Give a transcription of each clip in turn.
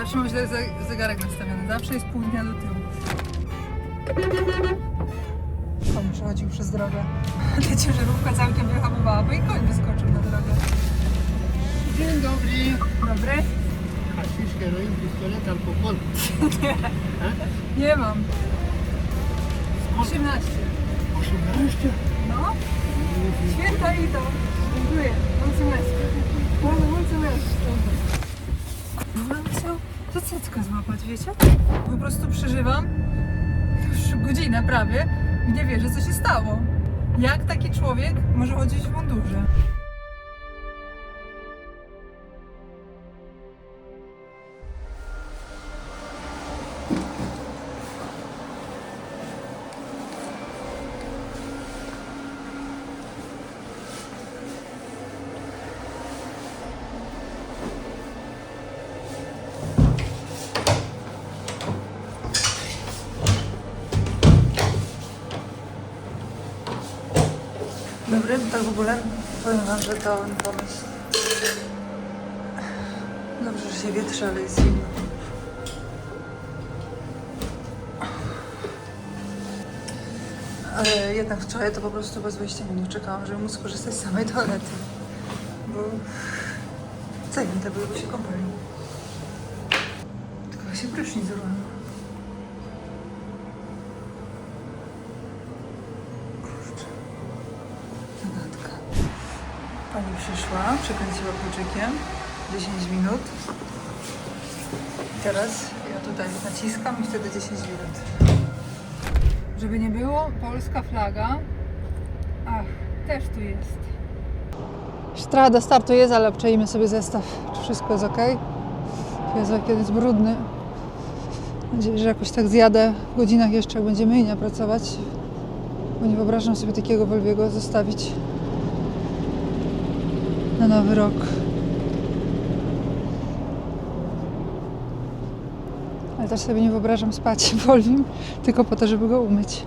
Zawsze mam źle zegarek nastawiony, zawsze jest pół dnia do tyłu. Koń przechodził przez drogę. Ta ciężarówka całkiem wyhamowała, bo i koń wyskoczył na drogę. Dzień dobry. Dobry? Haszysz, heroin, pistolet, alkohol. Nie mam. 18. 18? No? Święta i to. Dziękuję. Mulțumesc. Mulțumesc. To cycka złapać, wiecie? Po prostu przeżywam już godzinę prawie i nie wierzę, co się stało. Jak taki człowiek może chodzić w mundurze? Dobry, tak w ogóle powiem wam, że to pomysł. Dobrze, że się wietrzy, ale jest zimno. Ale jednak wczoraj to po prostu bez 20 minut czekałam, żeby móc skorzystać z samej toalety. Bo zajęte były, bo się kąpali. Tylko się prysznic zrobił. Pani przyszła, przekręciła kluczykiem 10 minut. Teraz ja tutaj naciskam i wtedy 10 minut. Żeby nie było, polska flaga. Ach, też tu jest. Strada startu jest, ale obczajmy sobie zestaw, czy wszystko jest ok. Jezu, kiedy jest brudny. Mam nadzieję, że jakoś tak zjadę w godzinach jeszcze, jak będzie myjnia pracować. Bo nie wyobrażam sobie takiego Volviego zostawić na nowy rok. Ale też sobie nie wyobrażam spać w Volvim, tylko po to, żeby go umyć.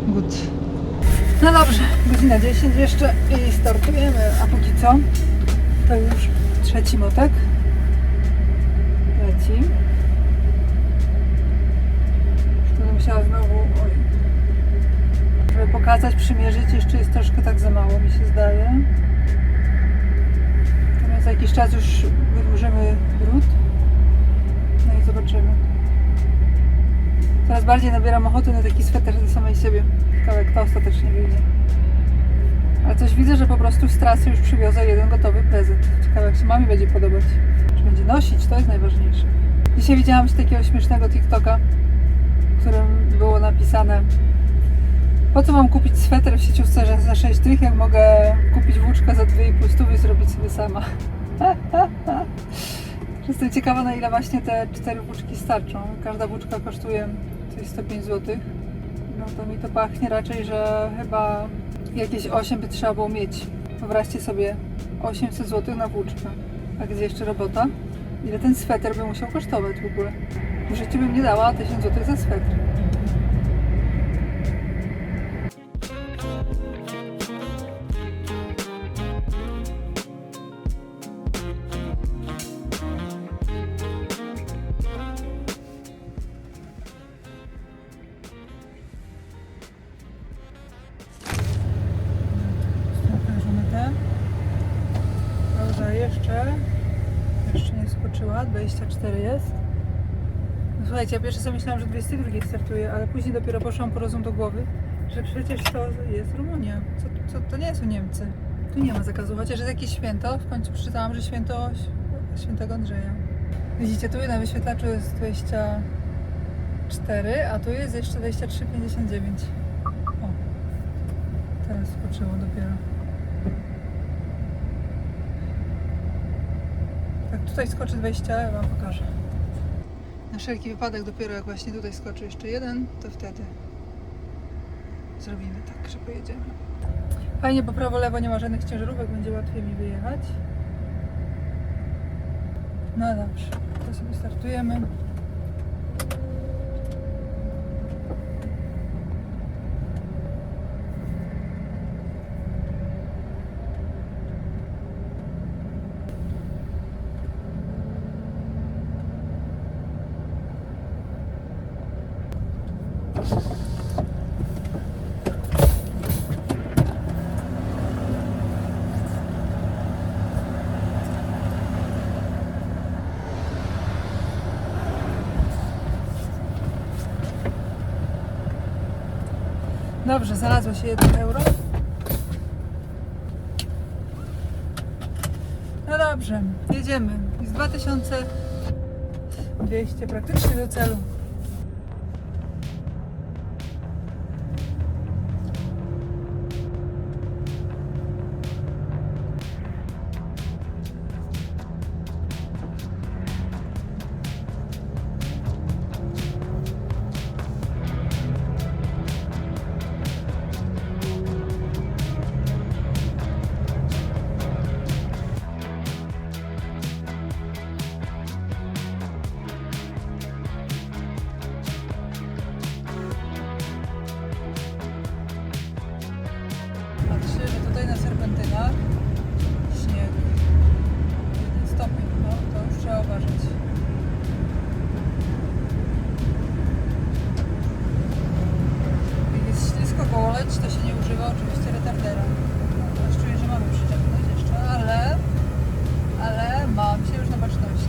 Good. No dobrze, godzina 10 jeszcze i startujemy, a póki co to już trzeci motek leci. Musiała znowu, żeby pokazać, przymierzyć, jeszcze jest troszkę tak za mało, mi się zdaje. Natomiast za jakiś czas już wydłużymy drut. No i zobaczymy. Coraz bardziej nabieram ochoty na taki sweter do samej siebie. Ciekawe, jak to ostatecznie wyjdzie. Ale coś widzę, że po prostu z trasy już przywiozę jeden gotowy prezent. Ciekawe, jak się mamie będzie podobać. Czy będzie nosić, to jest najważniejsze. Dzisiaj widziałam takiego śmiesznego TikToka, w którym było napisane: po co mam kupić sweter w sieciówce za 6 dych, jak mogę kupić włóczkę za 2,5 stówy i zrobić sobie sama. Jestem ciekawa, na ile właśnie te 4 włóczki starczą. Każda włóczka kosztuje coś 105 zł. No to mi to pachnie raczej, że chyba jakieś 8 by trzeba było mieć. Wyobraźcie sobie, 800 zł na włóczkę. A gdzie jeszcze robota? Ile ten sweter by musiał kosztować w ogóle? W życiu bym nie dała 1000 zł za swetr. Pauza jeszcze nie skoczyła, 24 jest. No słuchajcie, ja pierwsze sobie myślałam, że 22 startuje, ale później dopiero poszłam po rozum do głowy, że przecież to jest Rumunia. To nie są Niemcy. Tu nie ma zakazu, chociaż jest jakieś święto. W końcu przeczytałam, że święto Świętego Andrzeja. Widzicie, tu na wyświetlaczu jest 24, a tu jest jeszcze 23,59. O, teraz skoczyło dopiero. Tak, tutaj skoczy 20, ja wam pokażę. Na wszelki wypadek dopiero jak właśnie tutaj skoczy jeszcze jeden, to wtedy zrobimy tak, że pojedziemy. Fajnie, bo prawo, lewo nie ma żadnych ciężarówek, będzie łatwiej mi wyjechać. No dobrze, to sobie startujemy. Dobrze, znalazło się 1 euro. No dobrze, jedziemy. Jest 2200 praktycznie do celu. Patrzę, że tutaj na serpentynach śnieg 1 stopień, no to już trzeba uważać. Jak jest ślisko koło leć, to się nie używa oczywiście retardera. Teraz czuję, że mamy przyciągnąć jeszcze, ale mam się już na baczności.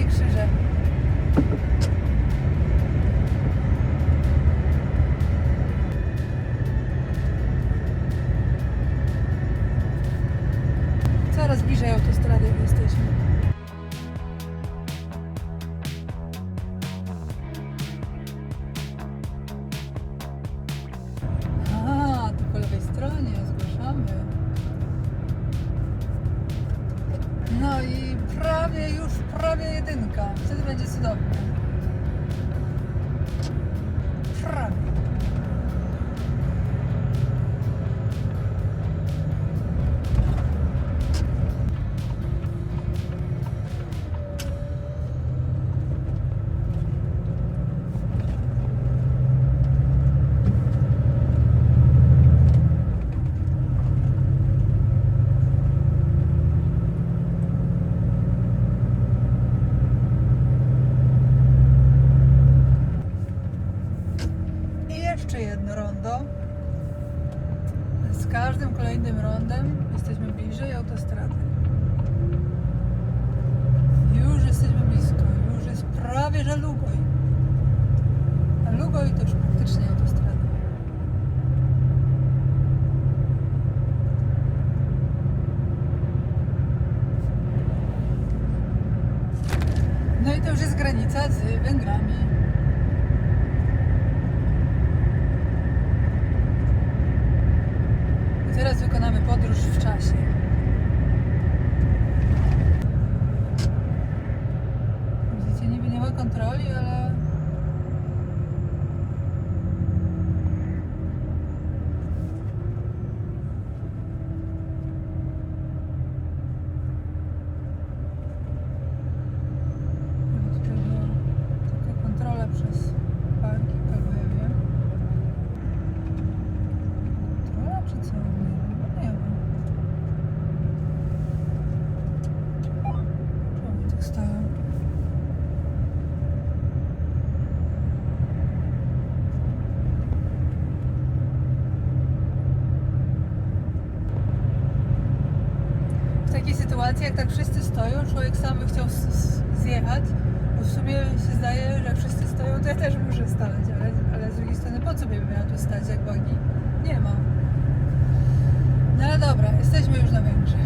Krzyże. Coraz bliżej autostrady jesteśmy. A, tu po lewej stronie zgłaszamy. No i prawie 1. Wtedy będzie cudownie. Prawie. Jeszcze jedno rondo. Z każdym kolejnym rondem jesteśmy bliżej autostrady. Już jesteśmy blisko. Już jest prawie że Lugoj. A Lugoj to już praktycznie autostrada. No i to już jest granica z Węgrami. Teraz wykonamy podróż w czasie. Widzicie, niby nie ma kontroli, ale... Tutaj była taka kontrola przez parking, albo ja wiem. Kontrola czy co? Nie wiem. Czemu tak stoją? W takiej sytuacji, jak tak wszyscy stoją, człowiek sam by chciał zjechać, bo w sumie się zdaje, że jak wszyscy stoją, to ja też muszę stać, ale z drugiej strony po co bym miała tu stać, jak bogi nie ma. No ale dobra, jesteśmy już na Węgrzech.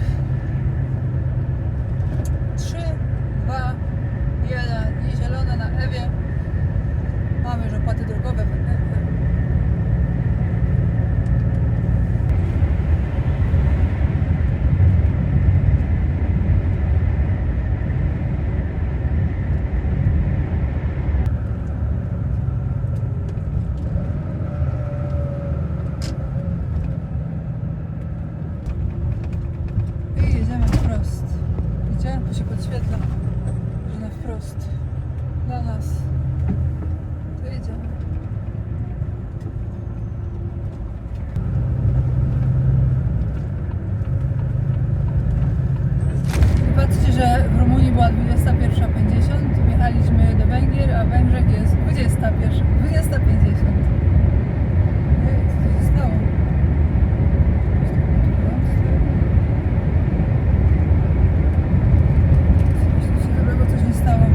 nie? Tu się podświetla, że na wprost dla nas. To jedziemy. Patrzcie, że w Rumunii była 21:50, wjechaliśmy do Węgier, a w Węgrzech jest 20:50. Co się stało? Coś nie stało.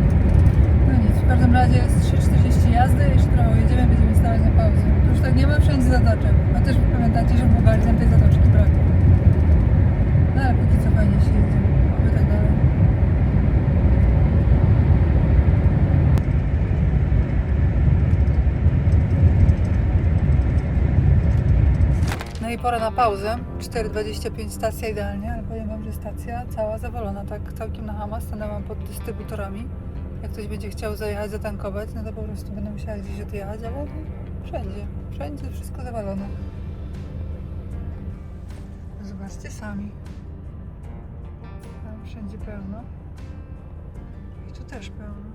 No nic, w każdym razie jest 3:40 jazdy, jeszcze trochę jedziemy, będziemy stawać na pauzę. Tu już tak nie ma wszędzie zatoczek. A też pamiętacie, że w Bułgarii nam tej zatoczki brak. No ale póki co fajnie się jedzie. Oby tak dalej. No i pora na pauzę. 4:25 stacja idealnie, ale powiem wam, że stacja cała zawalona, tak całkiem na hama. Stanęłam pod dystrybutorami. Jak ktoś będzie chciał zajechać, zatankować, no to po prostu będę musiała gdzieś odjechać, ale wszędzie wszystko zawalone. Zobaczcie sami. Tam wszędzie pełno. I tu też pełno.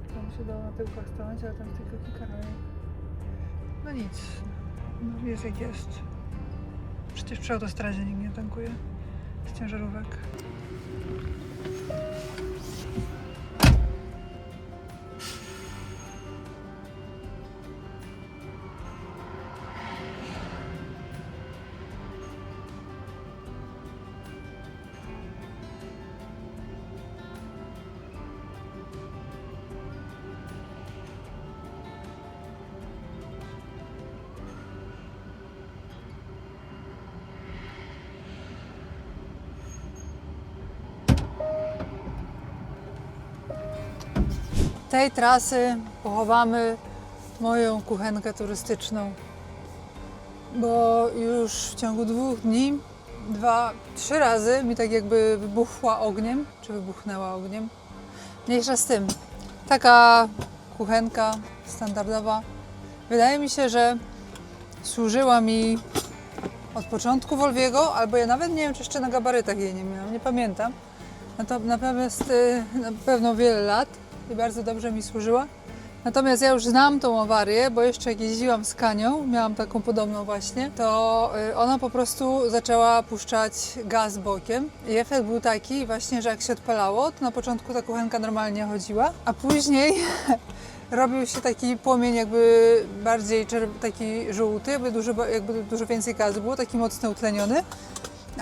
Tu się dało na tyłkach stanąć, ale tam tylko kilka rajek. No nic. No jest jak jest. Przecież przy autostradzie nikt nie tankuje z ciężarówek. Tej trasy pochowamy moją kuchenkę turystyczną, bo już w ciągu 2 dni 2-3 razy mi tak jakby wybuchła ogniem, czy wybuchnęła ogniem. Mniejsza z tym. Taka kuchenka standardowa. Wydaje mi się, że służyła mi od początku Volviego, albo ja nawet nie wiem, czy jeszcze na gabarytach jej nie miałam, nie pamiętam. Natomiast na pewno wiele lat i bardzo dobrze mi służyła. Natomiast ja już znam tą awarię, bo jeszcze jak jeździłam z Kanią, miałam taką podobną właśnie, to ona po prostu zaczęła puszczać gaz bokiem i efekt był taki właśnie, że jak się odpalało, to na początku ta kuchenka normalnie chodziła, a później robił się taki płomień jakby bardziej taki żółty, jakby dużo więcej gazu było, taki mocno utleniony.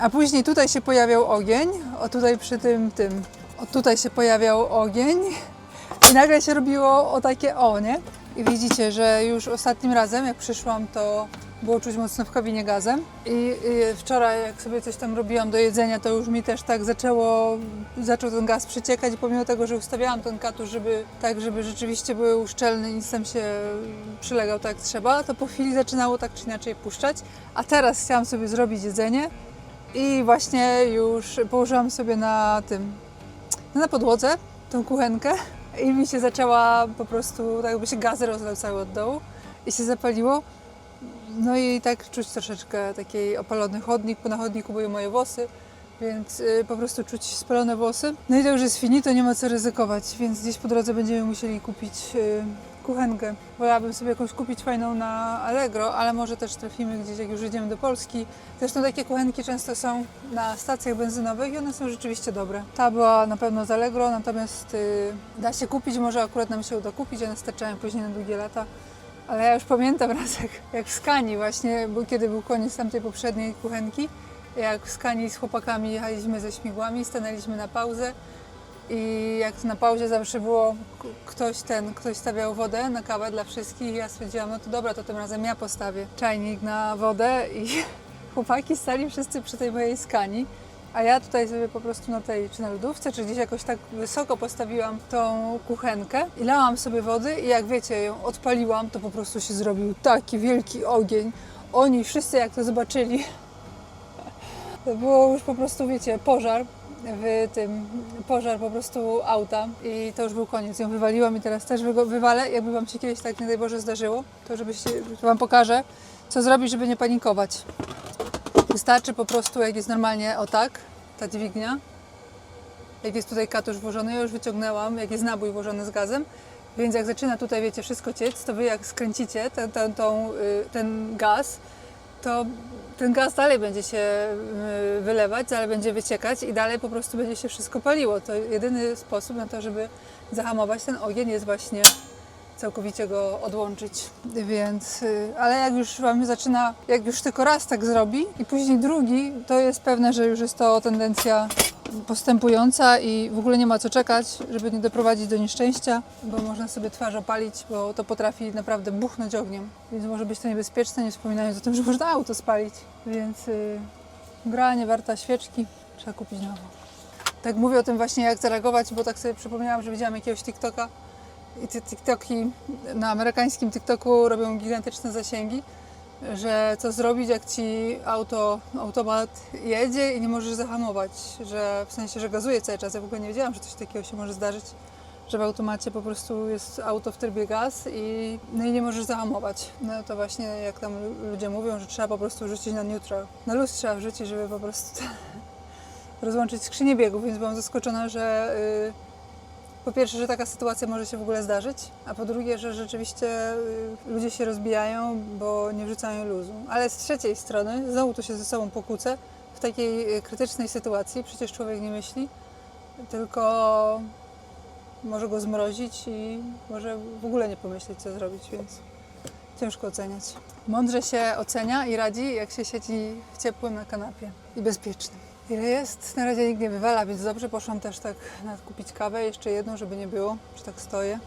A później tutaj się pojawiał ogień, o tutaj przy tym, o tutaj się pojawiał ogień i nagle się robiło o takie o, nie? I widzicie, że już ostatnim razem jak przyszłam, to było czuć mocno w kabinie gazem i wczoraj jak sobie coś tam robiłam do jedzenia, to już mi też tak zaczął ten gaz przeciekać i pomimo tego, że ustawiałam ten katusz, żeby rzeczywiście był uszczelny i nic tam się przylegał tak jak trzeba, to po chwili zaczynało tak czy inaczej puszczać, a teraz chciałam sobie zrobić jedzenie i właśnie już położyłam sobie na podłodze tą kuchenkę i mi się zaczęła po prostu, tak jakby się gaz rozlał cały od dołu i się zapaliło. No i tak czuć troszeczkę taki opalony chodnik, bo na chodniku były moje włosy, więc po prostu czuć spalone włosy. No i to już jest finito, nie ma co ryzykować, więc gdzieś po drodze będziemy musieli kupić kuchenkę. Wolałabym sobie jakąś kupić fajną na Allegro, ale może też trafimy gdzieś, jak już jedziemy do Polski. Zresztą takie kuchenki często są na stacjach benzynowych i one są rzeczywiście dobre. Ta była na pewno z Allegro, natomiast da się kupić, może akurat nam się uda kupić, one starczają później na długie lata. Ale ja już pamiętam raz, jak w Skanii właśnie, bo kiedy był koniec tamtej poprzedniej kuchenki, jak w Skanii z chłopakami jechaliśmy ze śmigłami, stanęliśmy na pauzę i jak na pauzie zawsze było ktoś stawiał wodę na kawę dla wszystkich i ja stwierdziłam, no to dobra, to tym razem ja postawię czajnik na wodę i chłopaki stali wszyscy przy tej mojej Skanii, a ja tutaj sobie po prostu czy na lodówce, czy gdzieś jakoś tak wysoko postawiłam tą kuchenkę i lałam sobie wody i jak wiecie, ją odpaliłam, to po prostu się zrobił taki wielki ogień. Oni wszyscy jak to zobaczyli, to było już po prostu, wiecie, pożar po prostu auta i to już był koniec. Ją wywaliłam i teraz też wywalę. Jakby wam się kiedyś tak, nie daj Boże, zdarzyło, to wam pokażę, co zrobić, żeby nie panikować. Wystarczy po prostu, jak jest normalnie o tak, ta dźwignia, jak jest tutaj katusz włożony, ja już wyciągnęłam, jak jest nabój włożony z gazem, więc jak zaczyna tutaj, wiecie, wszystko ciec, to wy jak skręcicie ten gaz, to ten gaz dalej będzie się wylewać, dalej będzie wyciekać i dalej po prostu będzie się wszystko paliło. To jedyny sposób na to, żeby zahamować ten ogień jest właśnie całkowicie go odłączyć. Więc, ale jak już wam zaczyna, jak już tylko raz tak zrobi i później drugi, to jest pewne, że już jest to tendencja postępująca i w ogóle nie ma co czekać, żeby nie doprowadzić do nieszczęścia, bo można sobie twarz opalić, bo to potrafi naprawdę buchnąć ogniem. Więc może być to niebezpieczne, nie wspominając o tym, że można auto spalić. Więc gra nie warta świeczki, trzeba kupić nową. Tak mówię o tym właśnie, jak zareagować, bo tak sobie przypomniałam, że widziałam jakiegoś TikToka i te TikToki na amerykańskim TikToku robią gigantyczne zasięgi, że co zrobić, jak ci automat jedzie i nie możesz zahamować, że w sensie, że gazuje cały czas. Ja w ogóle nie wiedziałam, że coś takiego się może zdarzyć, że w automacie po prostu jest auto w trybie gaz i nie możesz zahamować. No to właśnie jak tam ludzie mówią, że trzeba po prostu rzucić na neutral. Na luz trzeba wrzucić, żeby po prostu rozłączyć skrzynię biegów, więc byłam zaskoczona, że po pierwsze, że taka sytuacja może się w ogóle zdarzyć, a po drugie, że rzeczywiście ludzie się rozbijają, bo nie wrzucają luzu. Ale z trzeciej strony, znowu tu się ze sobą pokłócę, w takiej krytycznej sytuacji przecież człowiek nie myśli, tylko może go zmrozić i może w ogóle nie pomyśleć, co zrobić, więc ciężko oceniać. Mądrze się ocenia i radzi, jak się siedzi w ciepłym na kanapie i bezpiecznym. Ile jest? Na razie nikt nie wywala, więc dobrze. Poszłam też tak kupić kawę, jeszcze jedną, żeby nie było, że tak stoję.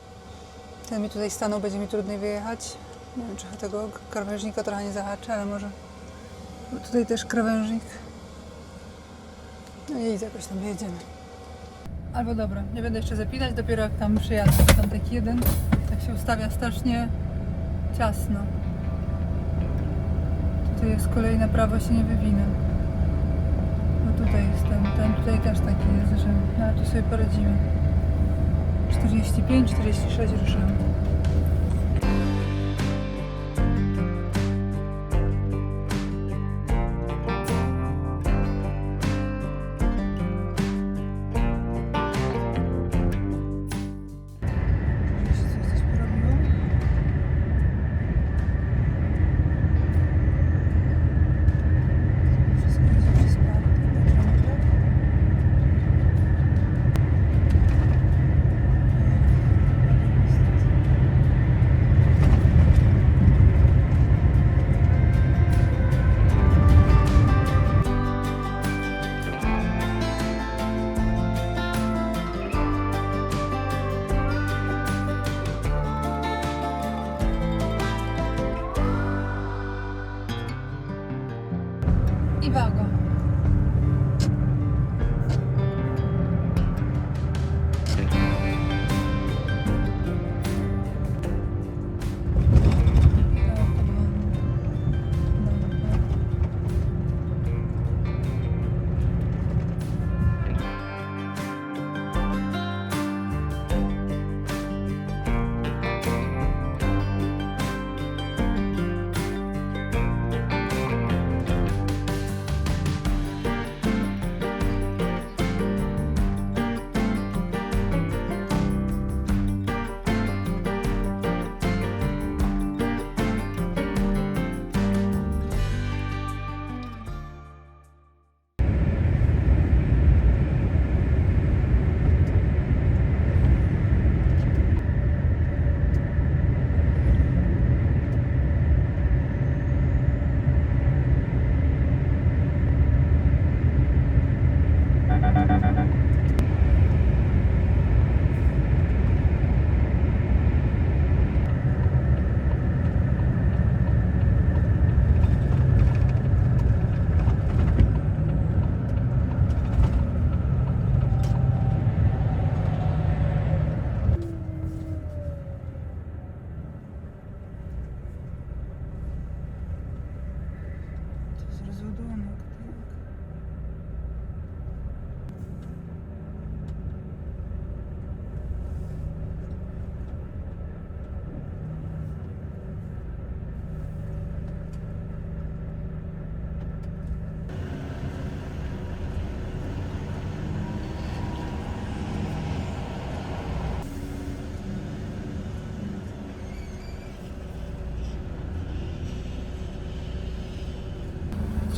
Ten mi tutaj stanął, będzie mi trudniej wyjechać. Nie wiem, czy tego krawężnika trochę nie zahaczę, ale może... Bo tutaj też krawężnik. No i jakoś tam wyjedziemy. Albo dobra, nie będę jeszcze zapinać, dopiero jak tam przyjadę. Tam taki jeden, tak się ustawia strasznie ciasno. Tutaj jest kolej na prawo, się nie wywinę. No tutaj jest ten tutaj też taki jest, że no, tu sobie poradzimy. 45, 46 ruszamy.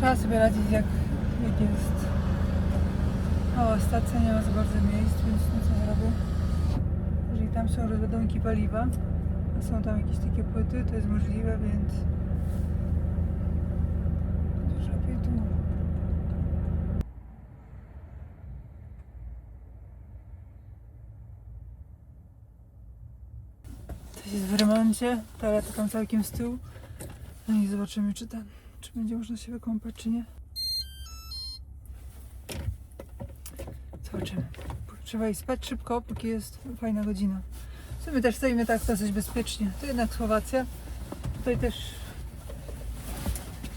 Trzeba sobie radzić jak jest. O, stacja nie ma za bardzo miejsc, więc no co zrobię? Jeżeli tam są rozładunki paliwa, a są tam jakieś takie płyty, to jest możliwe, więc lepiej tu. To jest w remoncie, toaleta tam całkiem z tyłu. No i zobaczymy, czy będzie można się wykąpać, czy nie. Zobaczymy. Trzeba iść spać szybko, póki jest fajna godzina. W sumie też stoimy tak dosyć bezpiecznie. To jednak Słowacja. Tutaj też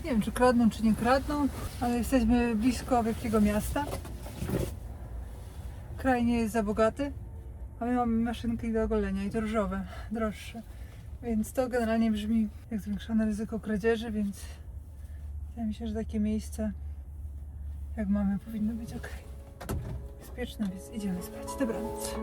nie wiem, czy kradną, czy nie kradną, ale jesteśmy blisko wielkiego miasta. Kraj nie jest za bogaty, a my mamy maszynki do golenia i to różowe, droższe. Więc to generalnie brzmi jak zwiększone ryzyko kradzieży, więc wydaje mi się, że takie miejsce jak mamy powinno być ok. Bezpieczne, więc idziemy spać. Dobranoc.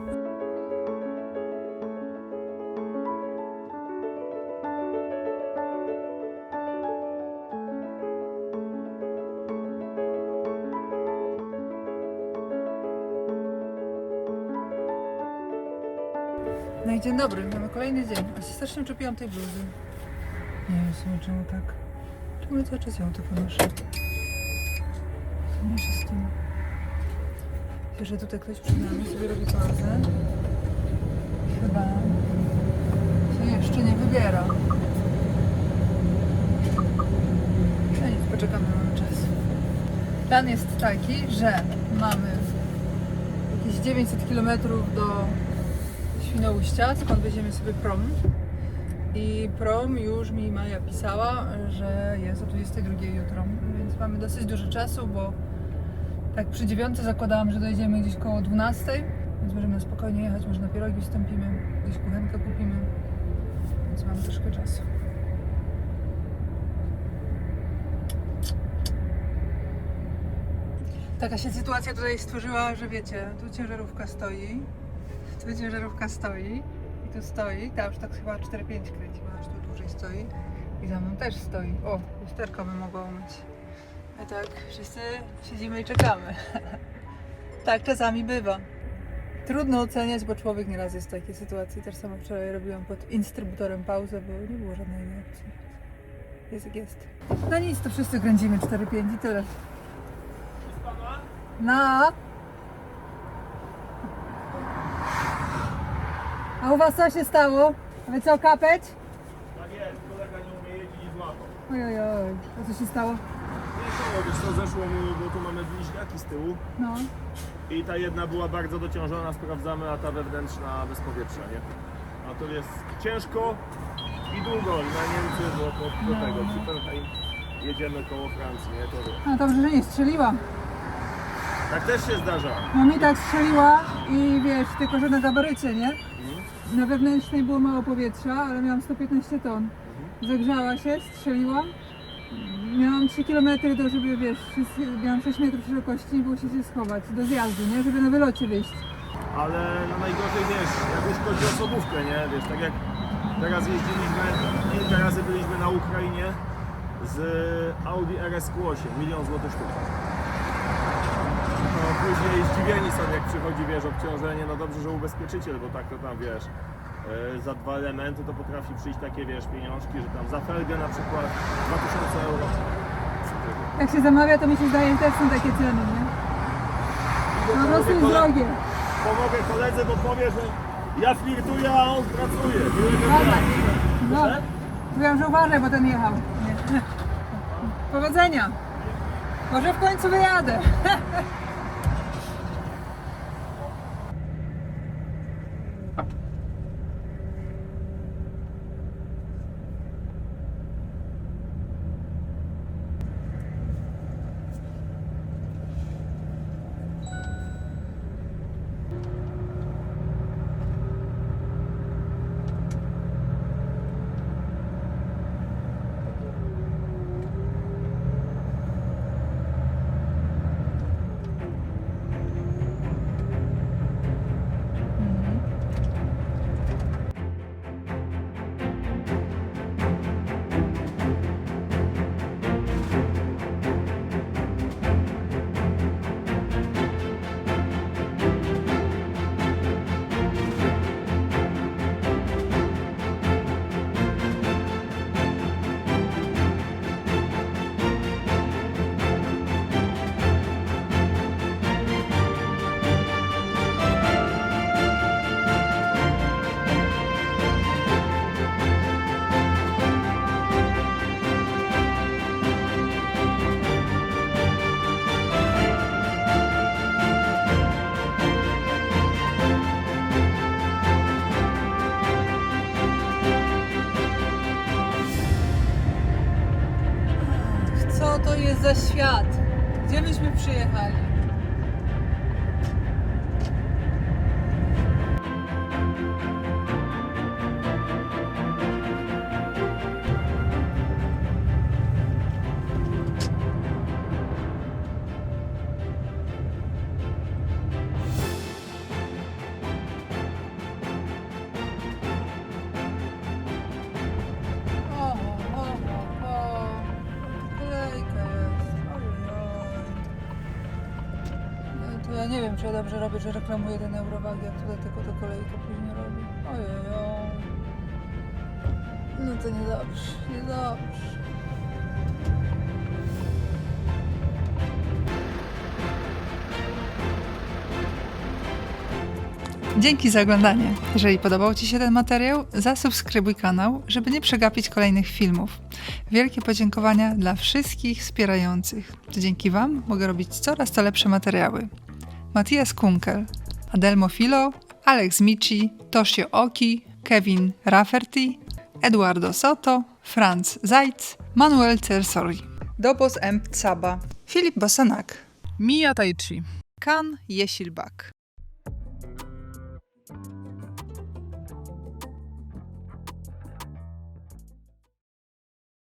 No i dzień dobry, mamy kolejny dzień. A się strasznie czepiłam tej bluzy. Nie wiem w sumie czemu tak. Czemu ja cały czas ją tylko noszę? Co mniejsza z tym. Wiesz, że tutaj ktoś przed nami sobie robi pauzę. Chyba się jeszcze nie wybiera. No nic, poczekamy, mamy czas. Plan jest taki, że mamy jakieś 900 km do Świnoujścia, skąd weźmiemy sobie prom. I prom już mi Maja pisała, że jest o 22 jutro, więc mamy dosyć dużo czasu, bo tak przy 9 zakładałam, że dojedziemy gdzieś koło 12, więc możemy spokojnie jechać, może na pierogi wstąpimy, gdzieś kuchenkę kupimy, więc mamy troszkę czasu. Taka się sytuacja tutaj stworzyła, że wiecie, tu ciężarówka stoi i tu stoi, ta już tak chyba 4-5 kręci, bo aż tu dłużej stoi i za mną też stoi. O, lusterko by mogło umyć. A tak, wszyscy siedzimy i czekamy. Tak czasami bywa. Trudno oceniać, bo człowiek nieraz jest w takiej sytuacji. Też samo wczoraj robiłam pod instrybutorem pauzę, bo nie było żadnej innej opcji. Jest jak jest. No nic, to wszyscy kręcimy 4-5 i tyle. No. A u was co się stało? A wy co, kapeć? Tak jest, kolega nie umie jeździć i złapał. Ojojoj, a co się stało? Nie szło, wiesz co, zeszło mu, bo tu mamy bliźniaki z tyłu No. i ta jedna była bardzo dociążona, sprawdzamy, a ta wewnętrzna bez powietrza, nie? A to jest ciężko i długo i na Niemcy, bo do No. tego, Cypernheim, jedziemy koło Francji, nie? To No dobrze, że nie strzeliła. tak też się zdarza. No mi tak strzeliła i wiesz, tylko że na gabarycie, nie? Na wewnętrznej było mało powietrza, ale miałam 115 ton. Zagrzała się, strzeliłam. Miałam 3 km do, żeby wiesz, miałam 6 metrów szerokości i było się gdzie schować do zjazdu, nie? Żeby na wylocie wyjść. Ale no najgorzej, wiesz, jak już chodzi o osobówkę, nie? Wiesz, tak jak teraz jeździliśmy, kilka razy byliśmy na Ukrainie z Audi RSQ8, 1 000 000 złotych sztuk. No później zdziwieni są, jak przychodzi, wiesz, obciążenie, no dobrze, że ubezpieczyciel, bo tak to tam, wiesz, za 2 elementy to potrafi przyjść takie, wiesz, pieniążki, że tam za felgę na przykład 2000 euro. Jak się zamawia, to mi się zdaje, że też są takie ceny, nie? Po prostu jest drogie. Pomogę koledze, bo powie, że ja flirtuję, a on pracuje. Uważaj. No, mówiłam, że uważaj, bo ten jechał. Nie. Powodzenia. Może w końcu wyjadę. za świat? Gdzie myśmy przyjechali? Kolejka jest. Ojej. No to ja nie wiem, czy ja dobrze robię, że reklamuję ten Eurowag, jak tutaj tylko to kolejka później robi. Ojej. No to niedobrze, niedobrze. Dzięki za oglądanie. Jeżeli podobał Ci się ten materiał, zasubskrybuj kanał, żeby nie przegapić kolejnych filmów. Wielkie podziękowania dla wszystkich wspierających. To dzięki Wam mogę robić coraz to lepsze materiały. Matthias Kunkel, Adelmo Filo, Alex Mici, Toshio Oki, Kevin Rafferty, Eduardo Soto, Franz Zajc, Manuel Cersori, Dobos M. Tsaba, Filip Bosanak, Mija Tajci. Kan Jesilbak.